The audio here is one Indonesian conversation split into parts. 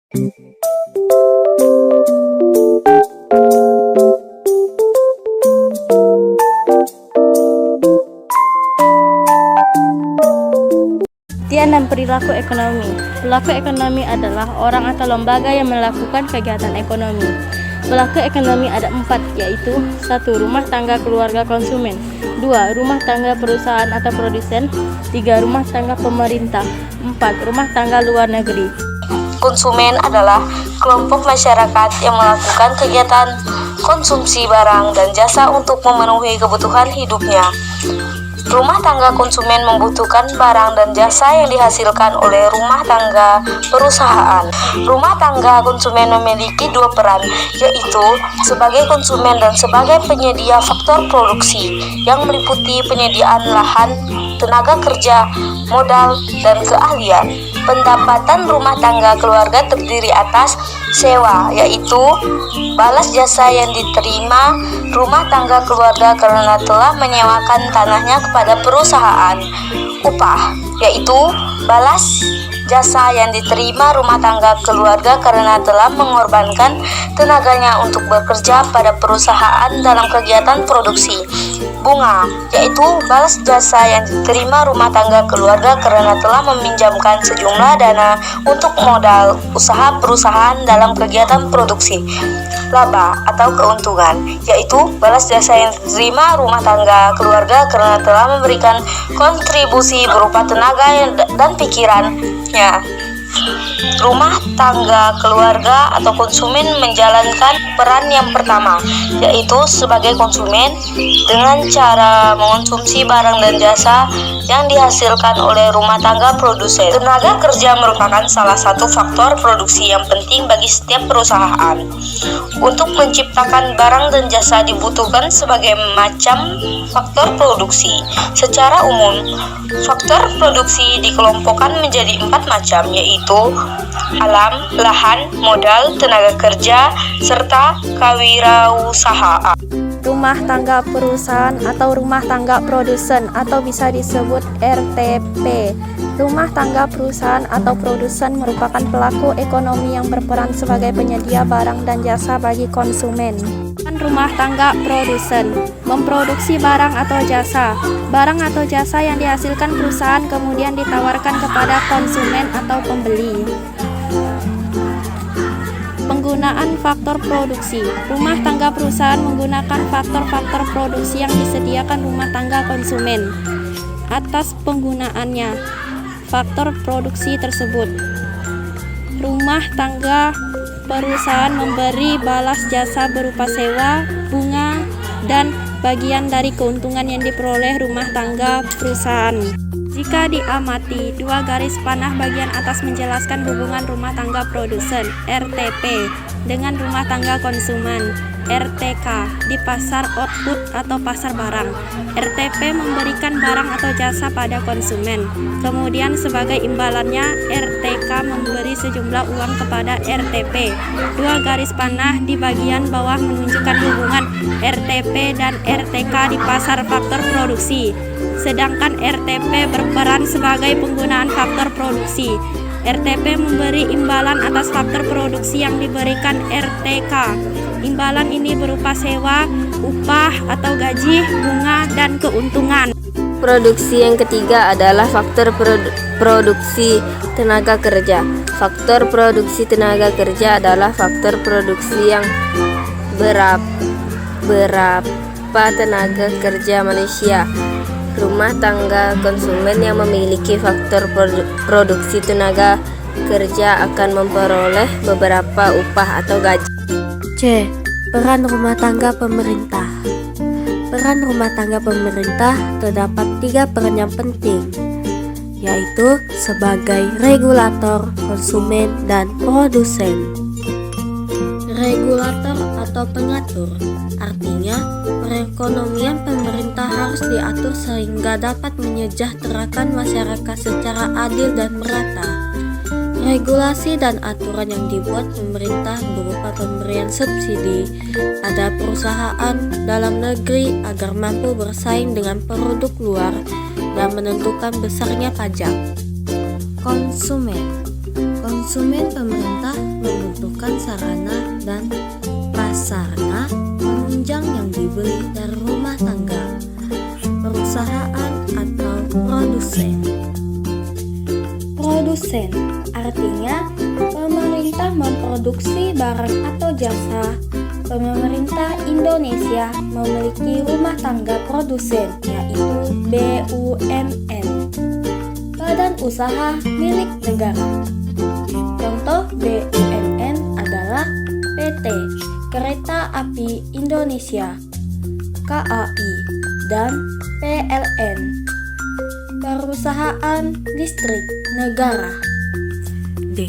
Pengertian dan perilaku ekonomi. Pelaku ekonomi adalah orang atau lembaga yang melakukan kegiatan ekonomi. Pelaku ekonomi ada 4, yaitu 1. Rumah tangga keluarga konsumen, 2. Rumah tangga perusahaan atau produsen, 3. Rumah tangga pemerintah, 4. Rumah tangga luar negeri. Konsumen adalah kelompok masyarakat yang melakukan kegiatan konsumsi barang dan jasa untuk memenuhi kebutuhan hidupnya. Rumah tangga konsumen membutuhkan barang dan jasa yang dihasilkan oleh rumah tangga perusahaan. Rumah tangga konsumen memiliki 2 peran, yaitu sebagai konsumen dan sebagai penyedia faktor produksi yang meliputi penyediaan lahan, tenaga kerja, modal, dan keahlian. Pendapatan rumah tangga keluarga terdiri atas sewa, yaitu balas jasa yang diterima rumah tangga keluarga karena telah menyewakan tanahnya kepada perusahaan. Upah, yaitu balas jasa yang diterima rumah tangga keluarga karena telah mengorbankan tenaganya untuk bekerja pada perusahaan dalam kegiatan produksi. Bunga, yaitu balas jasa yang diterima rumah tangga keluarga karena telah meminjamkan sejumlah dana untuk modal usaha perusahaan dalam kegiatan produksi. Laba atau keuntungan, yaitu balas jasa yang diterima rumah tangga keluarga karena telah memberikan kontribusi berupa tenaga dan pikirannya. Rumah tangga keluarga atau konsumen menjalankan peran yang pertama, yaitu sebagai konsumen dengan cara mengonsumsi barang dan jasa yang dihasilkan oleh rumah tangga produsen. Tenaga kerja merupakan salah satu faktor produksi yang penting bagi setiap perusahaan. Untuk menciptakan barang dan jasa dibutuhkan sebagai macam faktor produksi. Secara umum, faktor produksi dikelompokkan menjadi 4 macam, yaitu alam, lahan, modal, tenaga kerja, serta kewirausahaan. Rumah tangga perusahaan atau rumah tangga produsen atau bisa disebut RTP. Rumah tangga perusahaan atau produsen merupakan pelaku ekonomi yang berperan sebagai penyedia barang dan jasa bagi konsumen. Rumah tangga produsen memproduksi barang atau jasa. Barang atau jasa yang dihasilkan perusahaan kemudian ditawarkan kepada konsumen atau pembeli. Penggunaan faktor produksi. Rumah tangga perusahaan menggunakan faktor-faktor produksi yang disediakan rumah tangga konsumen. Atas penggunaannya faktor produksi tersebut, rumah tangga perusahaan memberi balas jasa berupa sewa, bunga, dan bagian dari keuntungan yang diperoleh rumah tangga perusahaan. Jika diamati, 2 garis panah bagian atas menjelaskan hubungan rumah tangga produsen RTP dengan rumah tangga konsumen RTK di pasar output atau pasar barang. RTP memberikan barang atau jasa pada konsumen. Kemudian sebagai imbalannya RTK memberi sejumlah uang kepada RTP. 2 garis panah di bagian bawah menunjukkan hubungan RTP dan RTK di pasar faktor produksi. Sedangkan RTP berperan sebagai penggunaan faktor produksi. RTP memberi imbalan atas faktor produksi yang diberikan RTK. Imbalan ini berupa sewa, upah atau gaji, bunga, dan keuntungan. Produksi yang ketiga adalah faktor produksi tenaga kerja. Faktor produksi tenaga kerja adalah faktor produksi yang berapa tenaga kerja manusia. Rumah tangga konsumen yang memiliki faktor produksi tenaga kerja akan memperoleh beberapa upah atau gaji. C. Peran rumah tangga pemerintah. Peran rumah tangga pemerintah terdapat 3 peran yang penting, yaitu sebagai regulator, konsumen, dan produsen. Regulator atau pengatur, artinya perekonomian pemerintah harus diatur sehingga dapat menyejahterakan masyarakat secara adil dan merata. Regulasi dan aturan yang dibuat pemerintah berupa pemberian subsidi pada perusahaan dalam negeri agar mampu bersaing dengan produk luar dan menentukan besarnya pajak. Konsumen pemerintah sarana dan prasarana penunjang yang dibeli dari rumah tangga, perusahaan atau produsen. Produsen artinya pemerintah memproduksi barang atau jasa. Pemerintah Indonesia memiliki rumah tangga produsen, yaitu BUMN, badan usaha milik negara. Contoh BUMN adalah PT Kereta Api Indonesia, KAI, dan PLN, Perusahaan Listrik Negara. D.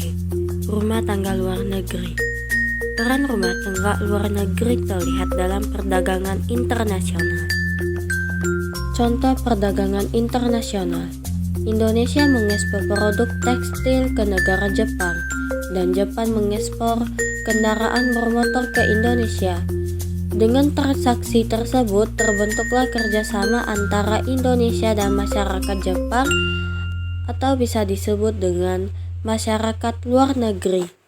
Rumah tangga luar negeri. Peran rumah tangga luar negeri terlihat dalam perdagangan internasional. Contoh perdagangan internasional: Indonesia mengekspor produk tekstil ke negara Jepang, dan Jepang mengekspor kendaraan bermotor ke Indonesia. Dengan transaksi tersebut, terbentuklah kerjasama antara Indonesia dan masyarakat Jepang, atau bisa disebut dengan masyarakat luar negeri.